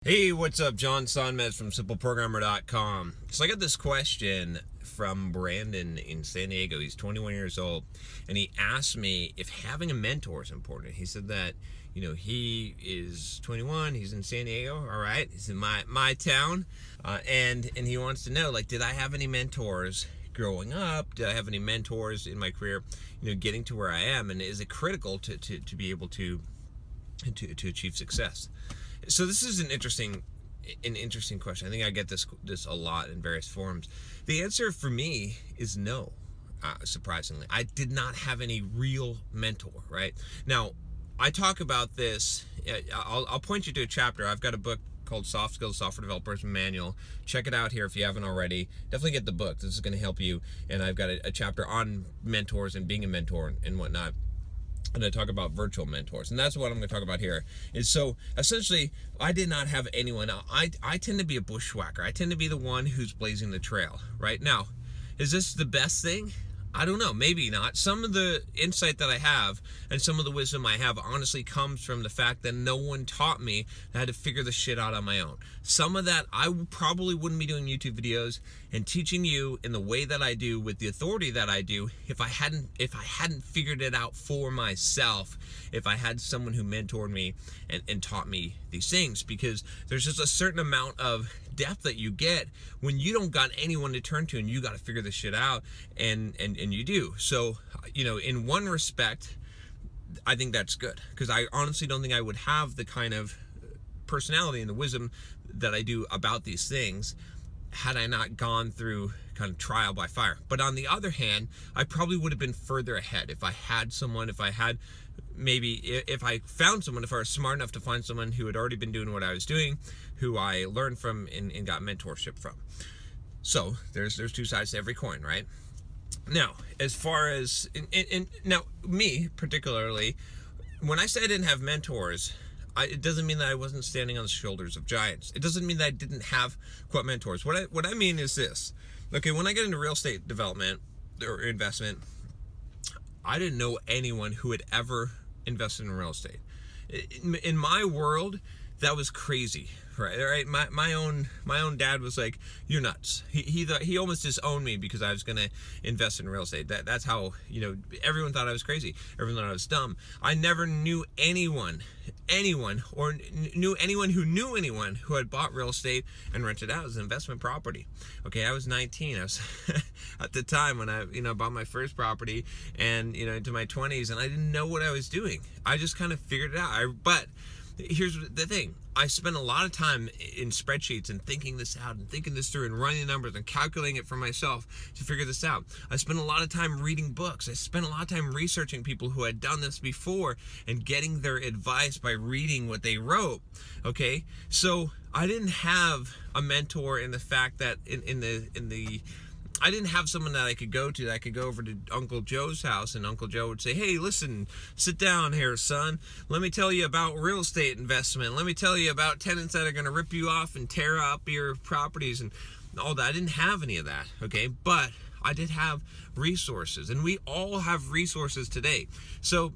Hey, what's up? John Sonmez from SimpleProgrammer.com. So I got this question from Brandon in San Diego. He's 21 years old, and he asked me if having a mentor is important. He said that, he is 21, he's in San Diego, all right? He's in my town, and he wants to know, did I have any mentors growing up? Did I have any mentors in my career, getting to where I am? And is it critical to be able to achieve success? So this is an interesting question. I think I get this a lot in various forms. The answer for me is no. Surprisingly, I did not have any real mentor. Right now, I talk about this. I'll point you to a chapter. I've got a book called Soft Skills Software Developers Manual. Check it out here if you haven't already. Definitely get the book. This is going to help you. And I've got a chapter on mentors and being a mentor and whatnot. And I talk about virtual mentors, and that's what I'm going to talk about here. Is so essentially, I did not have anyone. I tend to be a bushwhacker. I tend to be the one who's blazing the trail. Right now, is this the best thing? I don't know, maybe not. Some of the insight that I have and some of the wisdom I have honestly comes from the fact that no one taught me. I had to figure the shit out on my own. Some of that I probably wouldn't be doing YouTube videos and teaching you in the way that I do with the authority that I do if I hadn't figured it out for myself, if I had someone who mentored me and taught me these things, because there's just a certain amount of depth that you get when you don't got anyone to turn to and you got to figure this shit out, and you do. So, in one respect, I think that's good, because I honestly don't think I would have the kind of personality and the wisdom that I do about these things had I not gone through kind of trial by fire. But on the other hand, I probably would have been further ahead if I had someone, if I found someone, if I was smart enough to find someone who had already been doing what I was doing, who I learned from and got mentorship from. So there's two sides to every coin, right? Now, as far as, now me particularly, when I say I didn't have mentors, it doesn't mean that I wasn't standing on the shoulders of giants. It doesn't mean that I didn't have, quote, mentors. What I mean is this. Okay, when I get into real estate development or investment, I didn't know anyone who had ever invested in real estate. In my world, that was crazy, right? My own dad was like, "You're nuts." He almost disowned me because I was going to invest in real estate. That's how, everyone thought I was crazy. Everyone thought I was dumb. I never knew anyone or knew anyone who had bought real estate and rented out as an investment property. Okay, I was 19. I was at the time when I bought my first property, and into my 20s, and I didn't know what I was doing. I just kind of figured it out. But here's the thing. I spent a lot of time in spreadsheets and thinking this out and thinking this through and running the numbers and calculating it for myself to figure this out. I spent a lot of time reading books. I spent a lot of time researching people who had done this before and getting their advice by reading what they wrote. Okay, so I didn't have a mentor in the fact that I didn't have someone that I could go to, that I could go over to Uncle Joe's house, and Uncle Joe would say, "Hey, listen, sit down here, son. Let me tell you about real estate investment. Let me tell you about tenants that are going to rip you off and tear up your properties," and all that. I didn't have any of that, okay? But I did have resources, and we all have resources today. So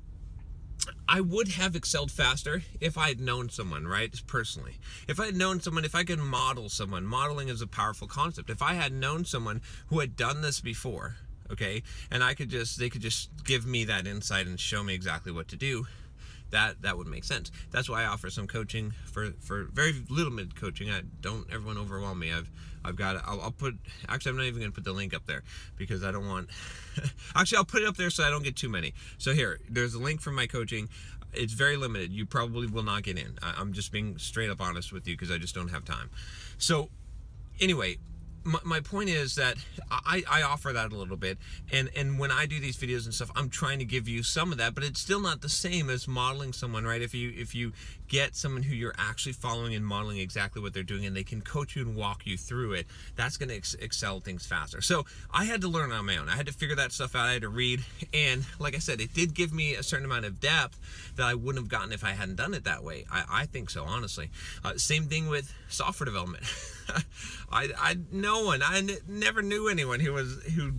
I would have excelled faster if I had known someone, right? Personally. If I had known someone, if I could model someone, modeling is a powerful concept. If I had known someone who had done this before, okay, and they could just give me that insight and show me exactly what to do, that would make sense. That's why I offer some coaching for very little mid coaching. Don't everyone overwhelm me. I'll put, actually, I'm not even going to put the link up there because I don't want, actually, I'll put it up there so I don't get too many. So here, there's a link for my coaching. It's very limited. You probably will not get in. I'm just being straight up honest with you because I just don't have time. So anyway, my point is that I offer that a little bit, and when I do these videos and stuff, I'm trying to give you some of that, but it's still not the same as modeling someone, right? If you get someone who you're actually following and modeling exactly what they're doing, and they can coach you and walk you through it, that's going to excel things faster. So I had to learn on my own. I had to figure that stuff out. I had to read, and like I said, it did give me a certain amount of depth that I wouldn't have gotten if I hadn't done it that way. I think so, honestly. Same thing with software development. Never knew anyone who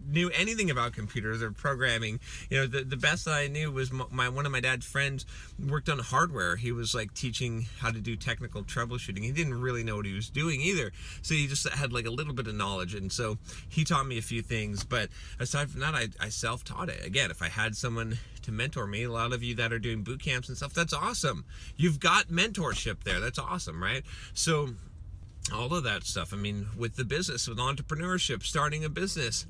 knew anything about computers or programming. The best that I knew was one of my dad's friends worked on hardware. He was like teaching how to do technical troubleshooting. He didn't really know what he was doing either, so he just had like a little bit of knowledge, and so he taught me a few things. But aside from that, I self-taught it. Again, if I had someone to mentor me, a lot of you that are doing boot camps and stuff, that's awesome. You've got mentorship there. That's awesome, right? So all of that stuff, I mean, with the business, with entrepreneurship, starting a business,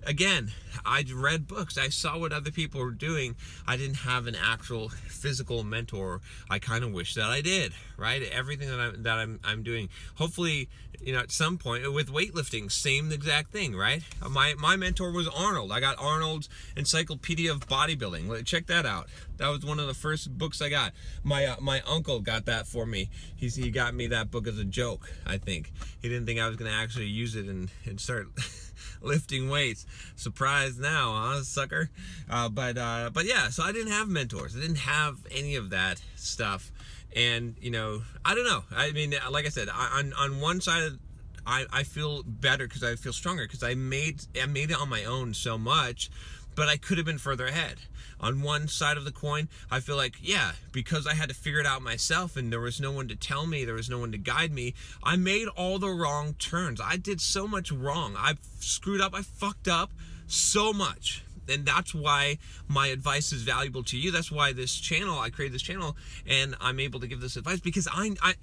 again, I read books. I saw what other people were doing. I didn't have an actual physical mentor. I kind of wish that I did, right? Everything that I'm doing. Hopefully, at some point with weightlifting, same exact thing, right? My mentor was Arnold. I got Arnold's Encyclopedia of Bodybuilding. Check that out. That was one of the first books I got. My uncle got that for me. He got me that book as a joke, I think. He didn't think I was going to actually use it and start lifting weights. Surprise now, huh, sucker? But yeah, so I didn't have mentors. I didn't have any of that stuff. And, I don't know. I mean, like I said, on one side, I feel better because I feel stronger because I made it on my own so much, but I could have been further ahead. On one side of the coin, I feel like, yeah, because I had to figure it out myself and there was no one to tell me, there was no one to guide me, I made all the wrong turns. I did so much wrong. I screwed up. I fucked up so much. And that's why my advice is valuable to you. That's why I created this channel, and I'm able to give this advice because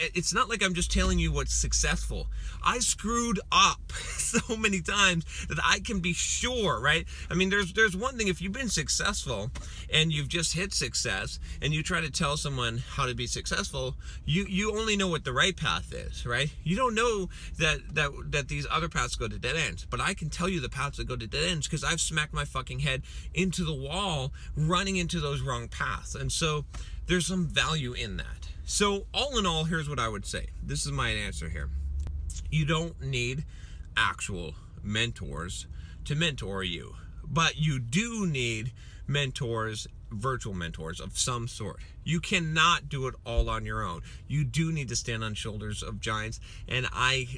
it's not like I'm just telling you what's successful. I screwed up so many times that I can be sure, right? I mean, there's one thing, if you've been successful and you've just hit success and you try to tell someone how to be successful, you only know what the right path is, right? You don't know that these other paths go to dead ends, but I can tell you the paths that go to dead ends because I've smacked my fucking head into the wall running into those wrong paths. And so there's some value in that. So all in all, here's what I would say. This is my answer here. You don't need actual mentors to mentor you, but you do need mentors, virtual mentors of some sort. You cannot do it all on your own. You do need to stand on shoulders of giants, and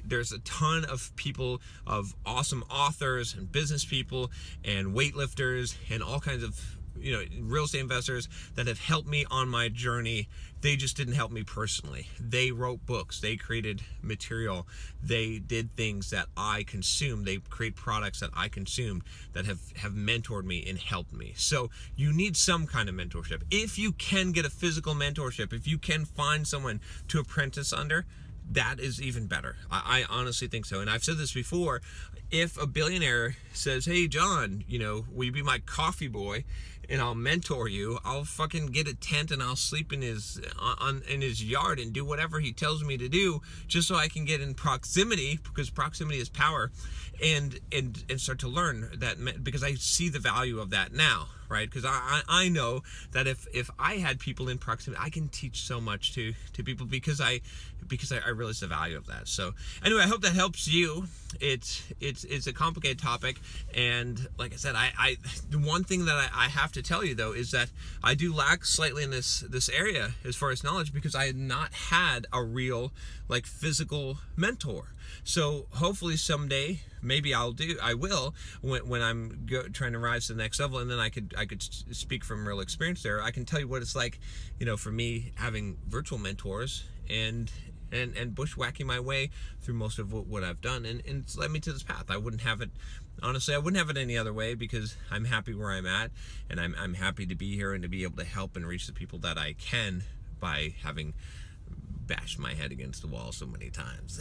there's a ton of people, of awesome authors and business people and weightlifters and all kinds of real estate investors that have helped me on my journey. They just didn't help me personally. They wrote books, they created material, they did things that I consumed, they create products that I consumed that have mentored me and helped me. So you need some kind of mentorship. If you can get a physical mentorship, if you can find someone to apprentice under, that is even better. I honestly think so. And I've said this before, if a billionaire says, hey John, will you be my coffee boy and I'll mentor you, I'll fucking get a tent and I'll sleep in his yard and do whatever he tells me to do just so I can get in proximity, because proximity is power, and start to learn that, because I see the value of that now, right? Because I know that if I had people in proximity, I can teach so much to people because I realize the value of that. So anyway, I hope that helps you. It's a complicated topic, and like I said, the one thing that I have to tell you though is that I do lack slightly in this area as far as knowledge, because I had not had a real physical mentor. So hopefully someday, maybe I will when I'm trying to rise to the next level, and then I could speak from real experience there. I can tell you what it's like, for me having virtual mentors and bushwhacking my way through most of what I've done, and it's led me to this path. I wouldn't have it any other way, because I'm happy where I'm at, and I'm happy to be here and to be able to help and reach the people that I can by having bashed my head against the wall so many times.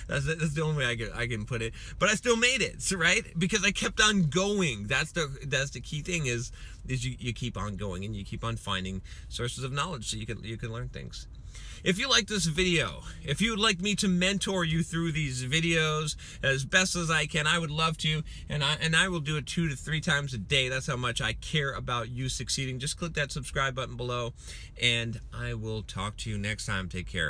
that's the only way I can put it. But I still made it, right? Because I kept on going. That's the key thing is you keep on going, and you keep on finding sources of knowledge so you can learn things. If you like this video, if you would like me to mentor you through these videos as best as I can, I would love to, and I will do it 2 to 3 times a day. That's how much I care about you succeeding. Just click that subscribe button below, and I will talk to you next time. Take care.